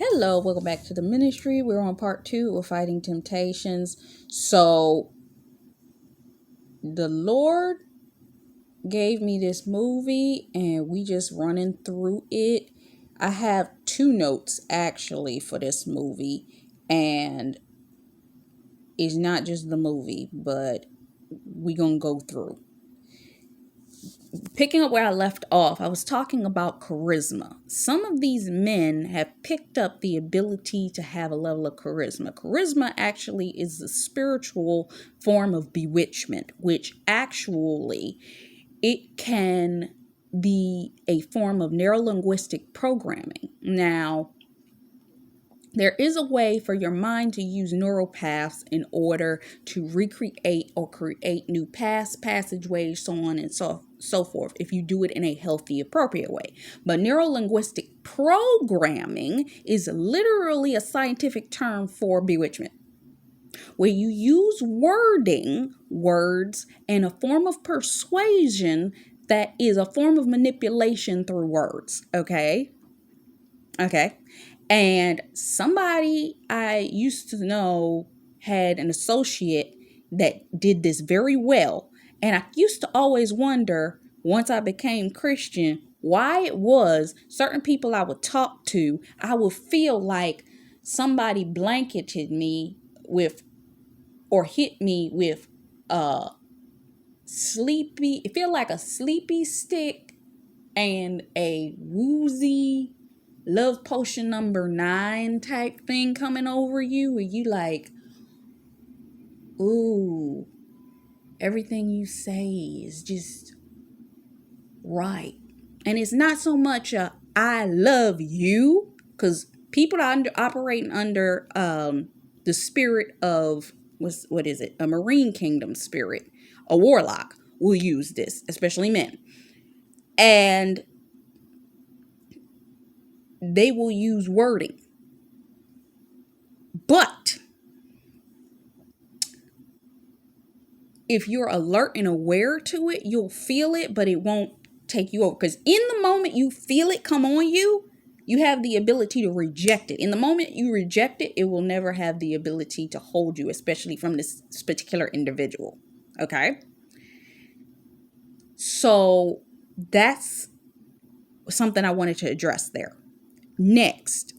Hello, welcome back to the ministry. We're on part 2 of Fighting Temptations. So, the Lord gave me this movie and we just running through it. I have 2 notes actually for this movie, and it's not just the movie, but we gonna go through. Picking up where I left off, I was talking about charisma. Some of these men have picked up the ability to have a level of charisma. Charisma actually is a spiritual form of bewitchment, which actually it can be a form of neurolinguistic programming. Now, there is a way for your mind to use neural paths in order to recreate or create new passageways, so on and so forth, if you do it in a healthy, appropriate way. But neurolinguistic programming is literally a scientific term for bewitchment, where you use words, and a form of persuasion that is a form of manipulation through words. Okay. And somebody I used to know had an associate that did this very well. And I used to always wonder, once I became Christian, why it was certain people I would talk to, I would feel like somebody blanketed me with or hit me with it feel like a sleepy stick and a woozy love potion number 9 type thing coming over you, where you like, ooh, everything you say is just right. And it's not so much a I love you, because people are operating under the spirit of, what is it, a marine kingdom spirit, a warlock will use this, especially men, and they will use wording. But if you're alert and aware to it, you'll feel it, but it won't take you over. Because in the moment you feel it come on you, you have the ability to reject it. In the moment you reject it, it will never have the ability to hold you, especially from this particular individual. Okay? So that's something I wanted to address there. Next.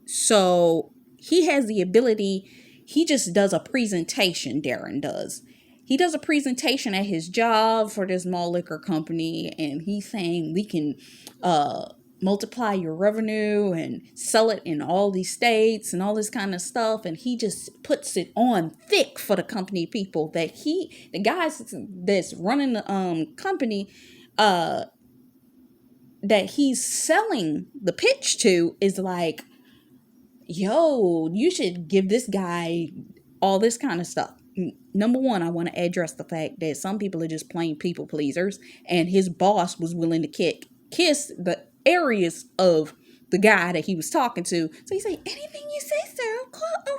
So he has the ability, he just does a presentation, Darren does. He does a presentation at his job for this mall liquor company, and he's saying we can multiply your revenue and sell it in all these states and all this kind of stuff. And he just puts it on thick for the company people that the guys that's running the company that he's selling the pitch to is like, yo, you should give this guy all this kind of stuff. Number one, I want to address the fact that some people are just plain people pleasers, and his boss was willing to kiss the areas of the guy that he was talking to. So he said, anything you say, sir, of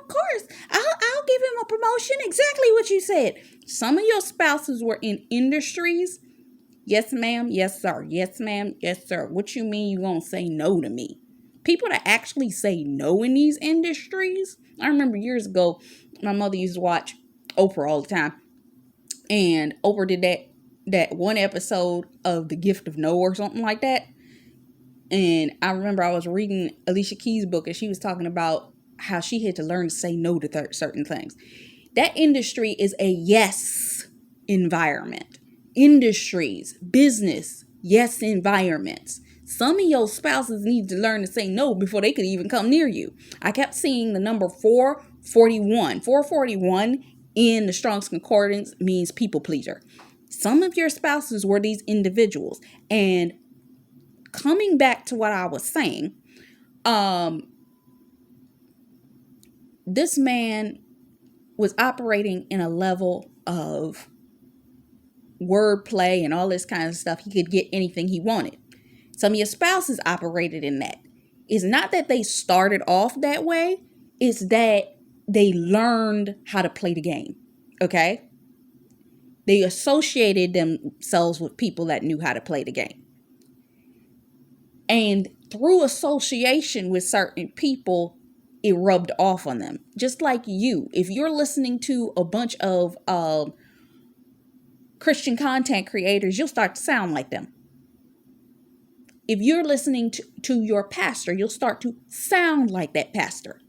course. I'll give him a promotion. Exactly what you said. Some of your spouses were in industries. Yes, ma'am. Yes, sir. Yes, ma'am. Yes, sir. What you mean you gonna say no to me? People that actually say no in these industries. I remember years ago, my mother used to watch Oprah all the time. And Oprah did that one episode of The Gift of No or something like that. And I remember I was reading Alicia Keys' book, and she was talking about how she had to learn to say no to certain things. That industry is a yes environment. Industries, business, yes environments. Some of your spouses need to learn to say no before they could even come near you. I kept seeing the number 441. 441 in the Strong's Concordance means people pleaser. Some of your spouses were these individuals. And coming back to what I was saying, this man was operating in a level of wordplay and all this kind of stuff. He could get anything he wanted. Some of your spouses operated in that. It's not that they started off that way. It's that they learned how to play the game. Okay? They associated themselves with people that knew how to play the game. And through association with certain people, it rubbed off on them. Just like you, if you're listening to a bunch of Christian content creators, you'll start to sound like them. If you're listening to your pastor, you'll start to sound like that pastor.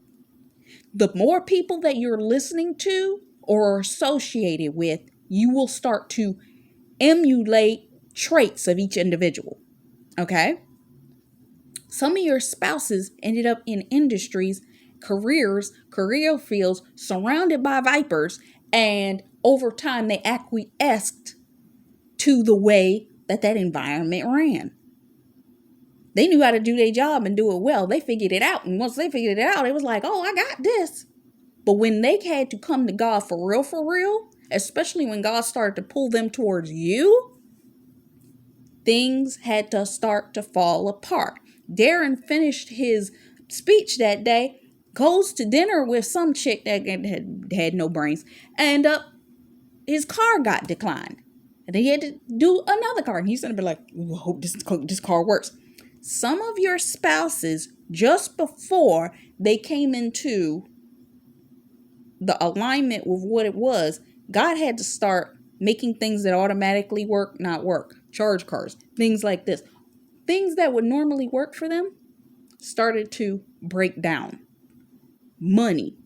The more people that you're listening to or are associated with, you will start to emulate traits of each individual. Okay? Some of your spouses ended up in industries, career fields surrounded by vipers, and over time they acquiesced to the way that environment ran. They knew how to do their job and do it well. They figured it out. And once they figured it out, it was like, oh, I got this. But when they had to come to God for real, especially when God started to pull them towards you, things had to start to fall apart. Darren finished his speech that day, goes to dinner with some chick that had no brains, and his car got declined. And he had to do another car. And he's going to be like, I hope this car works. Some of your spouses, just before they came into the alignment with what it was, God had to start making things that automatically work, not work. Charge cars, things like this. Things that would normally work for them started to break down. Money,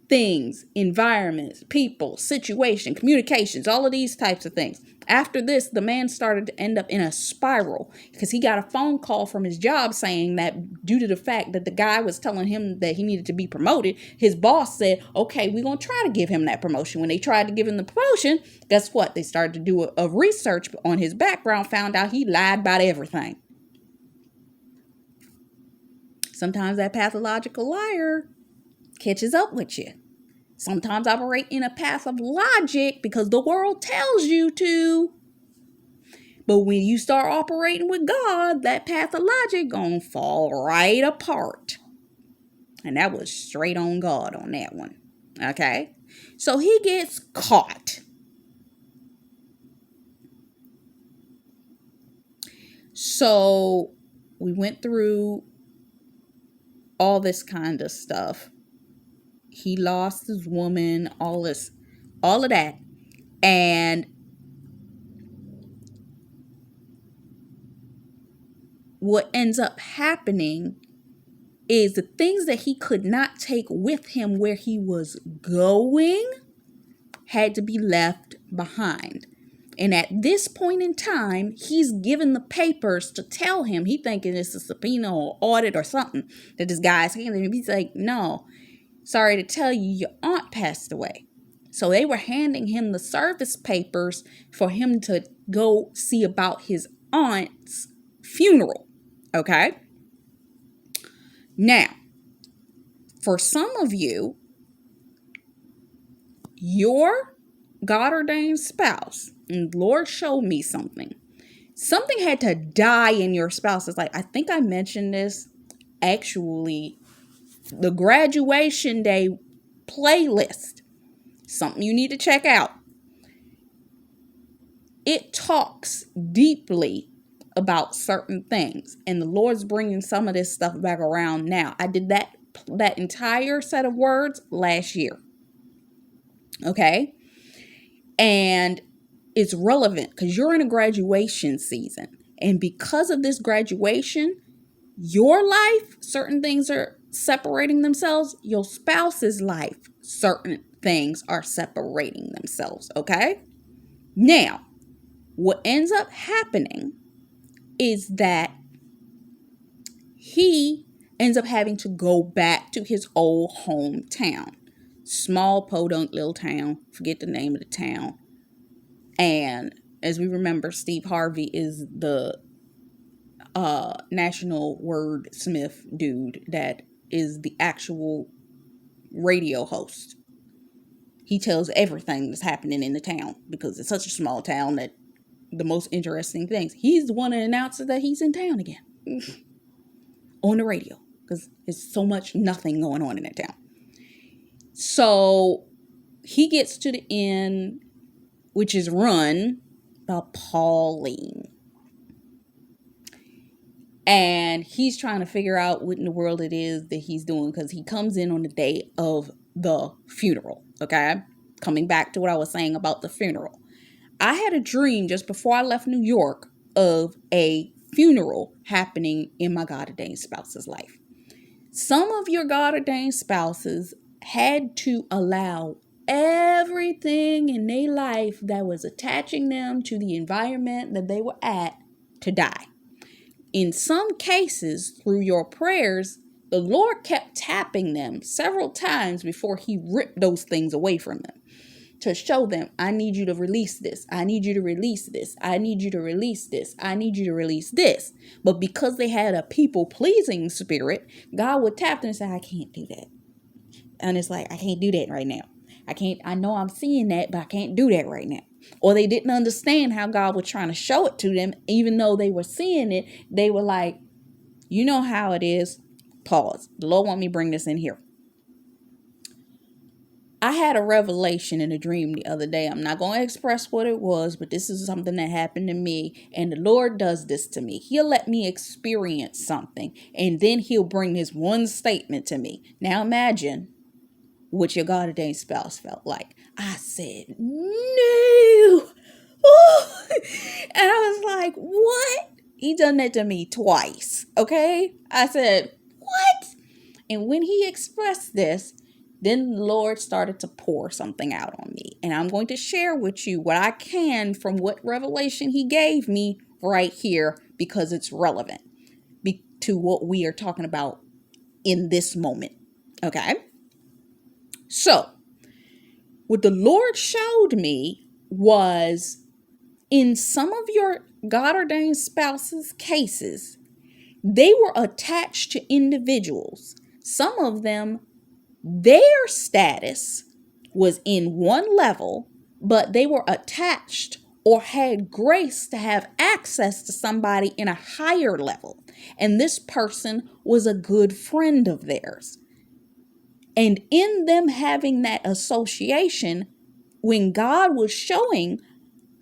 things, environments, people, situation, communications, all of these types of things. After this, the man started to end up in a spiral because he got a phone call from his job saying that due to the fact that the guy was telling him that he needed to be promoted, his boss said, okay, we're going to try to give him that promotion. When they tried to give him the promotion, guess what? They started to do a research on his background, found out he lied about everything. Sometimes that pathological liar catches up with you. Sometimes operate in a path of logic because the world tells you to. But when you start operating with God, that path of logic gonna fall right apart. And that was straight on God on that one. Okay? So he gets caught. So we went through all this kind of stuff. He lost his woman, all of that. And what ends up happening is the things that he could not take with him where he was going had to be left behind. And at this point in time, he's given the papers to tell him, he thinking it's a subpoena or audit or something that this guy's handing him. He's like, no, sorry to tell you, your aunt passed away. So they were handing him the service papers for him to go see about his aunt's funeral. Okay? Now, for some of you, your God-ordained spouse, and Lord showed me something. Something had to die in your spouse. It's like, I think I mentioned this. Actually, the graduation day playlist, something you need to check out. It talks deeply about certain things, and the Lord's bringing some of this stuff back around now. I did that entire set of words last year. Okay? And it's relevant because you're in a graduation season. And because of this graduation, your life, certain things are separating themselves. Your spouse's life, certain things are separating themselves. Okay? Now, what ends up happening is that he ends up having to go back to his old hometown. Small podunk little town. Forget the name of the town. And as we remember, Steve Harvey is the national wordsmith dude that is the actual radio host. He tells everything that's happening in the town because it's such a small town that the most interesting things. He's the one that announces that he's in town again on the radio because there's so much nothing going on in that town. So he gets to the inn, which is run by Pauline. And he's trying to figure out what in the world it is that he's doing, because he comes in on the day of the funeral. Okay, coming back to what I was saying about the funeral. I had a dream just before I left New York of a funeral happening in my God ordained spouse's life. Some of your God ordained spouses had to allow everything in their life that was attaching them to the environment that they were at to die. In some cases, through your prayers, the Lord kept tapping them several times before he ripped those things away from them, to show them, I need you to release this. I need you to release this. I need you to release this. I need you to release this. But because they had a people-pleasing spirit, God would tap them and say, I can't do that. And it's like, I can't do that right now. I know I'm seeing that, but I can't do that right now. Or they didn't understand how God was trying to show it to them. Even though they were seeing it, they were like, you know how it is. Pause. The Lord want me to bring this in here. I had a revelation in a dream the other day. I'm not going to express what it was, but this is something that happened to me. And the Lord does this to me. He'll let me experience something, and then he'll bring this one statement to me. Now imagine what your God ordained spouse felt like. I said, no. And I was like, what? He done that to me twice. Okay. I said, what? And when he expressed this, then the Lord started to pour something out on me. And I'm going to share with you what I can from what revelation he gave me right here, because it's relevant to what we are talking about in this moment. Okay. So what the Lord showed me was, in some of your God ordained spouses' cases, they were attached to individuals. Some of them, their status was in one level, but they were attached or had grace to have access to somebody in a higher level. And this person was a good friend of theirs. And in them having that association, when God was showing,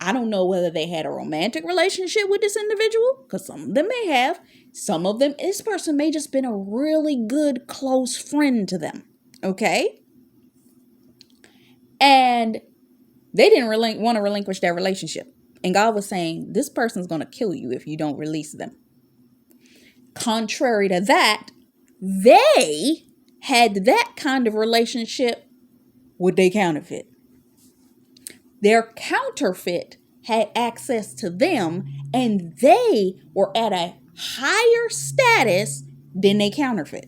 I don't know whether they had a romantic relationship with this individual, because some of them may have. Some of them, this person may just been a really good, close friend to them. Okay? And they didn't really want to relinquish their relationship. And God was saying, this person's going to kill you if you don't release them. Contrary to that, they had that kind of relationship with their counterfeit. Their counterfeit had access to them, and they were at a higher status than they counterfeit.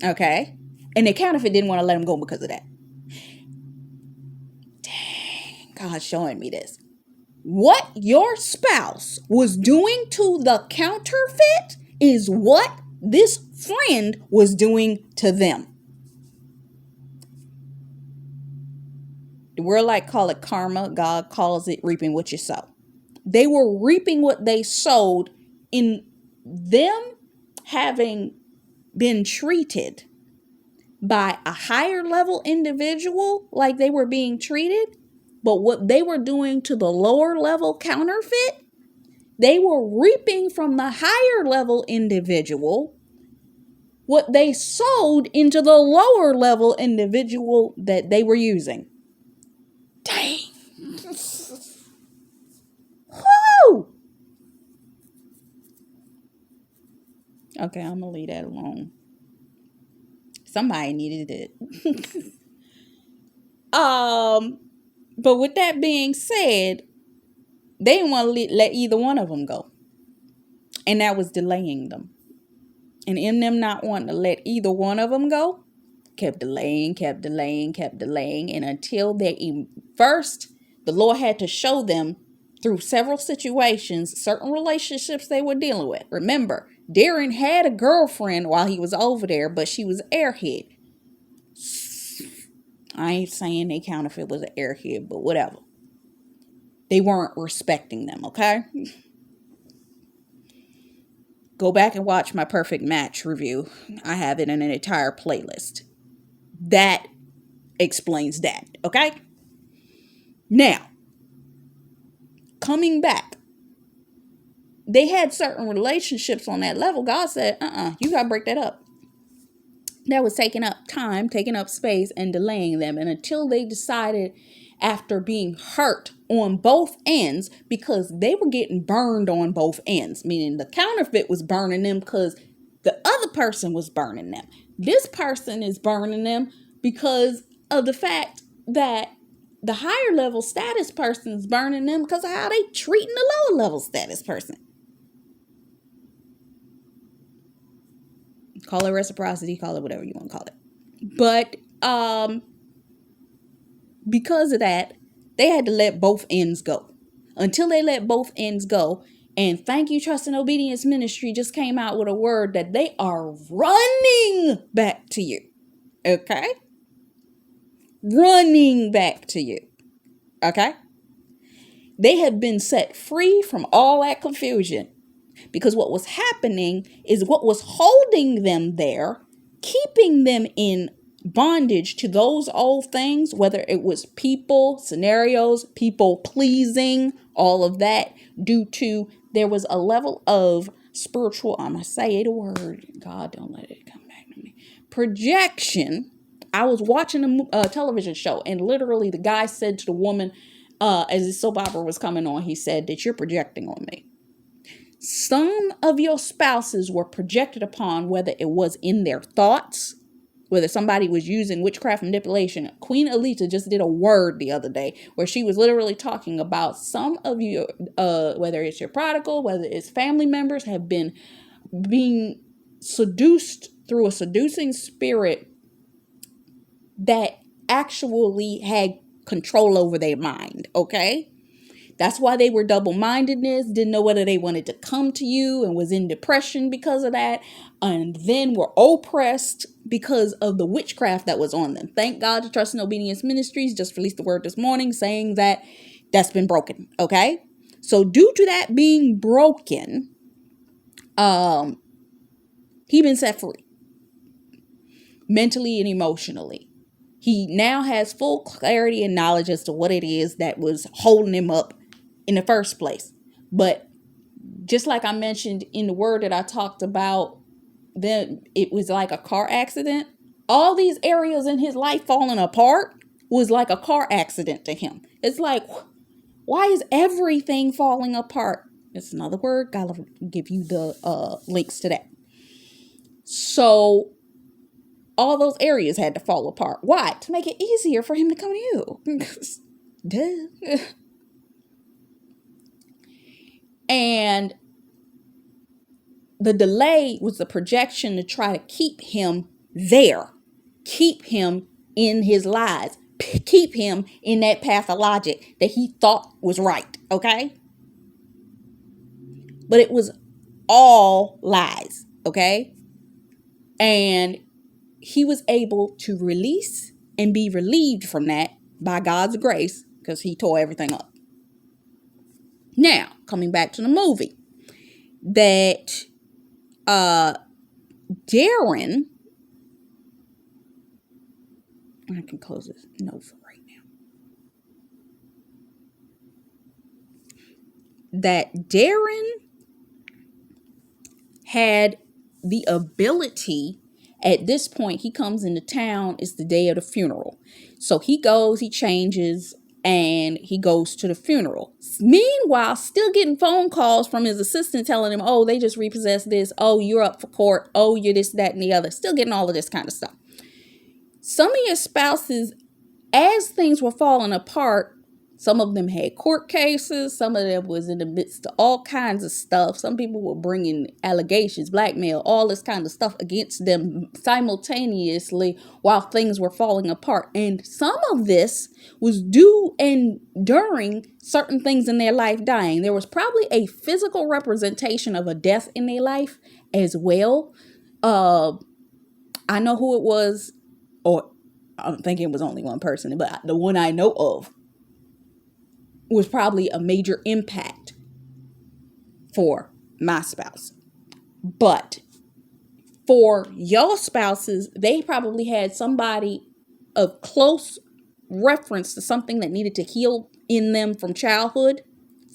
Okay? And the counterfeit didn't want to let them go because of that. Dang, God's showing me this. What your spouse was doing to the counterfeit is what this friend was doing to them. The world call it karma. God calls it reaping what you sow. They were reaping what they sowed in them having been treated by a higher level individual like they were being treated. But what they were doing to the lower level counterfeit, they were reaping from the higher level individual what they sowed into the lower level individual that they were using. Dang. Woo! Okay, I'm gonna leave that alone. Somebody needed it. But with that being said, they didn't want to let either one of them go. And that was delaying them. And in them not wanting to let either one of them go, kept delaying. And until first, the Lord had to show them through several situations, certain relationships they were dealing with. Remember, Darren had a girlfriend while he was over there, but she was an airhead. I ain't saying they counterfeit was an airhead, but whatever. They weren't respecting them, okay? Go back and watch my perfect match review. I have it in an entire playlist. That explains that, okay? Now, coming back. they had certain relationships on that level. God said, you got to break that up. That was taking up time, taking up space, and delaying them. And until they decided, after being hurt on both ends, because they were getting burned on both ends, meaning the counterfeit was burning them because the other person was burning them. This person is burning them because of the fact that the higher level status person is burning them because of how they treating the lower level status person. Call it reciprocity, call it whatever you want to call it. But because of that, they had to let both ends go. Until they let both ends go, and Thank You, Trust, and Obedience Ministry just came out with a word that they are running back to you. Okay? Running back to you. Okay? They have been set free from all that confusion. Because what was happening is what was holding them there, keeping them in bondage to those old things, whether it was people, scenarios, people pleasing, all of that, due to there was a level of spiritual, I'm going to say the word, God, don't let it come back to me, projection. I was watching a television show, and literally the guy said to the woman, as the soap opera was coming on, he said that you're projecting on me. Some of your spouses were projected upon, whether it was in their thoughts, whether somebody was using witchcraft manipulation. Queen Elisa just did a word the other day where she was literally talking about some of you, whether it's your prodigal, whether it's family members, have been being seduced through a seducing spirit that actually had control over their mind. Okay? That's why they were double-mindedness, didn't know whether they wanted to come to you, and was in depression because of that, and then were oppressed because of the witchcraft that was on them. Thank God the Trust and Obedience Ministries just released the word this morning saying that that's been broken, okay? So due to that being broken, he been set free, mentally and emotionally. He now has full clarity and knowledge as to what it is that was holding him up in the first place. But just like I mentioned in the word that I talked about, then it was like a car accident. All these areas in his life falling apart was like a car accident to him. It's like, why is everything falling apart? It's another word. Gotta give you the links to that. So all those areas had to fall apart. Why? To make it easier for him to come to you. Duh. And the delay was the projection to try to keep him there, keep him in his lies, keep him in that path of logic that he thought was right, okay? But it was all lies, okay? And he was able to release and be relieved from that by God's grace because he tore everything up. Now, coming back to the movie, that Darren, I can close this note for right now, that Darren had the ability, at this point, he comes into town, it's the day of the funeral. So he goes, he changes, and he goes to the funeral. Meanwhile, still getting phone calls from his assistant telling him, oh, they just repossessed this. Oh, you're up for court. Oh, you're this, that, and the other. Still getting all of this kind of stuff. Some of your spouses, as things were falling apart, some of them had court cases. Some of them was in the midst of all kinds of stuff. Some people were bringing allegations, blackmail, all this kind of stuff against them simultaneously while things were falling apart. And some of this was due and during certain things in their life dying. There was probably a physical representation of a death in their life as well. I know who it was, or I'm thinking it was only one person, but the one I know of was probably a major impact for my spouse. But for your spouses, they probably had somebody of close reference to something that needed to heal in them from childhood.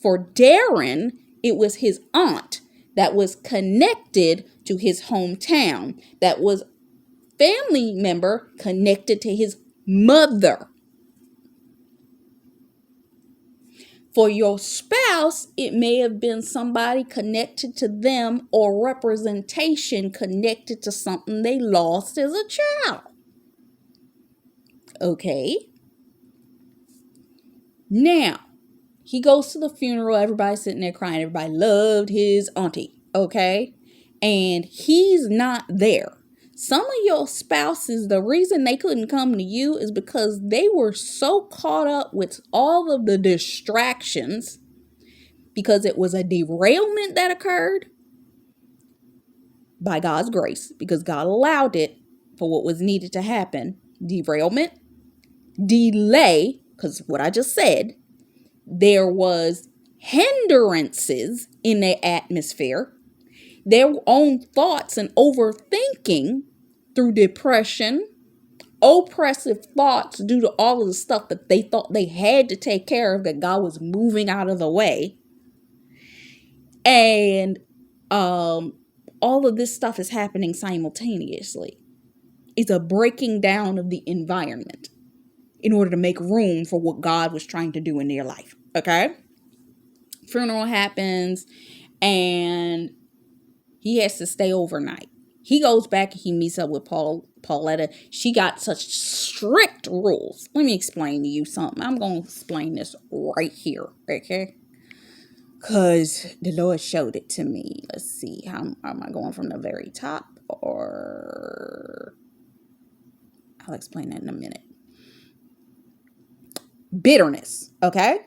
For Darren, It was his aunt that was connected to his hometown, that was family member connected to his mother. For your spouse, it may have been somebody connected to them or representation connected to something they lost as a child. Okay. Now, he goes to the funeral. Everybody's sitting there crying. Everybody loved his auntie. Okay. And he's not there. Some of your spouses, the reason they couldn't come to you is because they were so caught up with all of the distractions, because it was a derailment that occurred by God's grace, because God allowed it for what was needed to happen. Derailment, delay, because what I just said, there was hindrances in the atmosphere, their own thoughts and overthinking through depression, oppressive thoughts due to all of the stuff that they thought they had to take care of that God was moving out of the way. And all of this stuff is happening simultaneously. It's a breaking down of the environment in order to make room for what God was trying to do in their life. Okay? Funeral happens and he has to stay overnight. He goes back and he meets up with Pauletta. She got such strict rules. Let me explain to you something. I'm going to explain this right here. Okay? Because the Lord showed it to me. Let's see. How am I going from the very top? Or I'll explain that in a minute. Bitterness. Okay?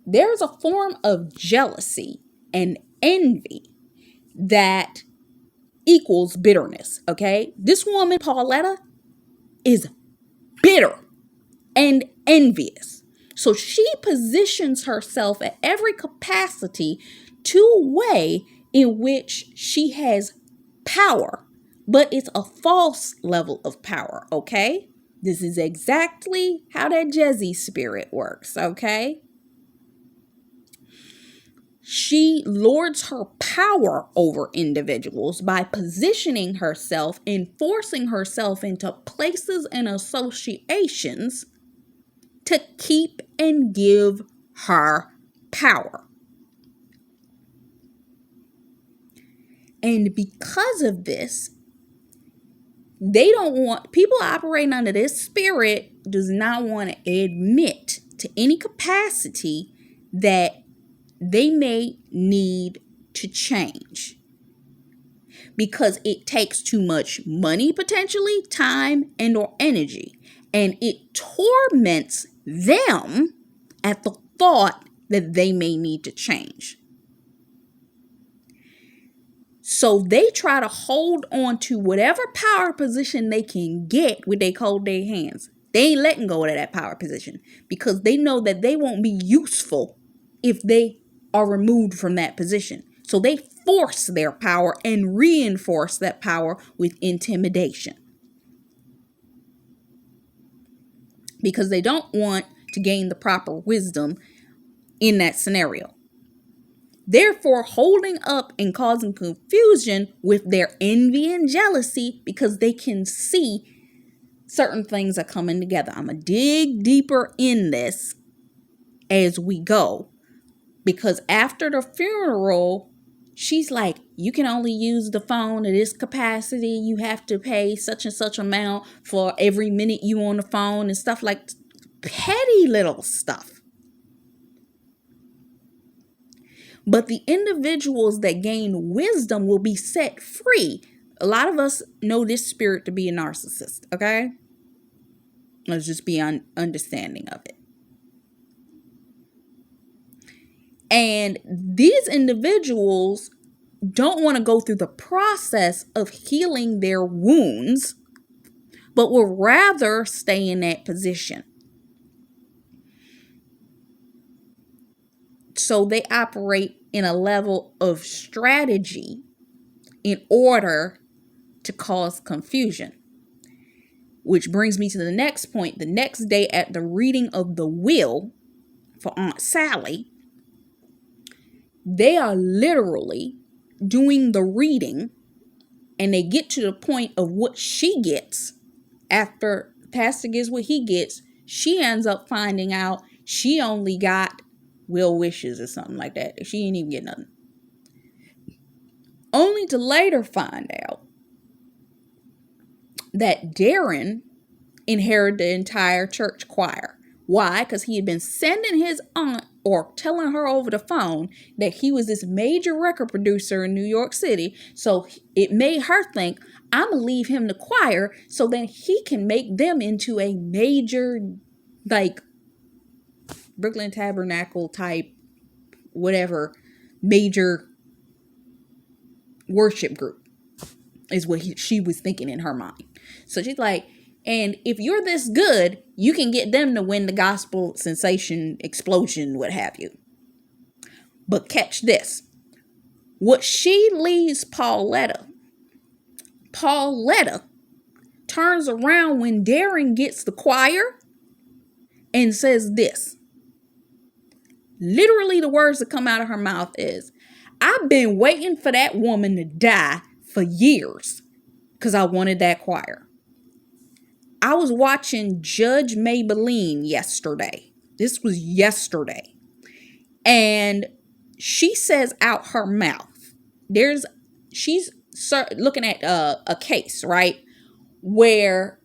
There's a form of jealousy and envy that equals bitterness. Okay? This woman, Pauletta, is bitter and envious. So she positions herself at every capacity to a way in which she has power, but it's a false level of power, okay? This is exactly how that Jezzy spirit works, okay? She lords her power over individuals by positioning herself and forcing herself into places and associations to keep and give her power. And because of this, they don't want, people operating under this spirit does not want to admit to any capacity that they may need to change, because it takes too much money, potentially time and or energy, and it torments them at the thought that they may need to change. So they try to hold on to whatever power position they can get with their cold dead hands. They ain't letting go of that power position because they know that they won't be useful if they are removed from that position. So they force their power and reinforce that power with intimidation, because they don't want to gain the proper wisdom in that scenario. Therefore, holding up and causing confusion with their envy and jealousy, because they can see certain things are coming together. I'm going to dig deeper in this as we go, because after the funeral, she's like, you can only use the phone at this capacity. You have to pay such and such amount for every minute you on the phone and stuff, like petty little stuff. But the individuals that gain wisdom will be set free. A lot of us know this spirit to be a narcissist, okay? Let's just be understanding of it. And these individuals don't want to go through the process of healing their wounds, but will rather stay in that position. So they operate in a level of strategy in order to cause confusion. Which brings me to the next point. The next day at the reading of the will for Aunt Sally, They are literally doing the reading, and they get to the point of what she gets. After Pastor gets what he gets, she ends up finding out she only got will wishes or something like that. She didn't even get nothing. Only to later find out that Darren inherited the entire church choir. Why? Because he had been sending his aunt or telling her over the phone that he was this major record producer in New York City. So it made her think, I'm going to leave him the choir so that he can make them into a major, like, Brooklyn Tabernacle type, whatever, major worship group is what she was thinking in her mind. So she's like, and if you're this good, you can get them to win the gospel sensation explosion, what have you. But catch this. What she leaves Pauletta turns around when Darren gets the choir and says this. Literally the words that come out of her mouth is, I've been waiting for that woman to die for years because I wanted that choir. I was watching Judge Maybelline yesterday. This was yesterday. And she says out her mouth, she's looking at a case, right? Where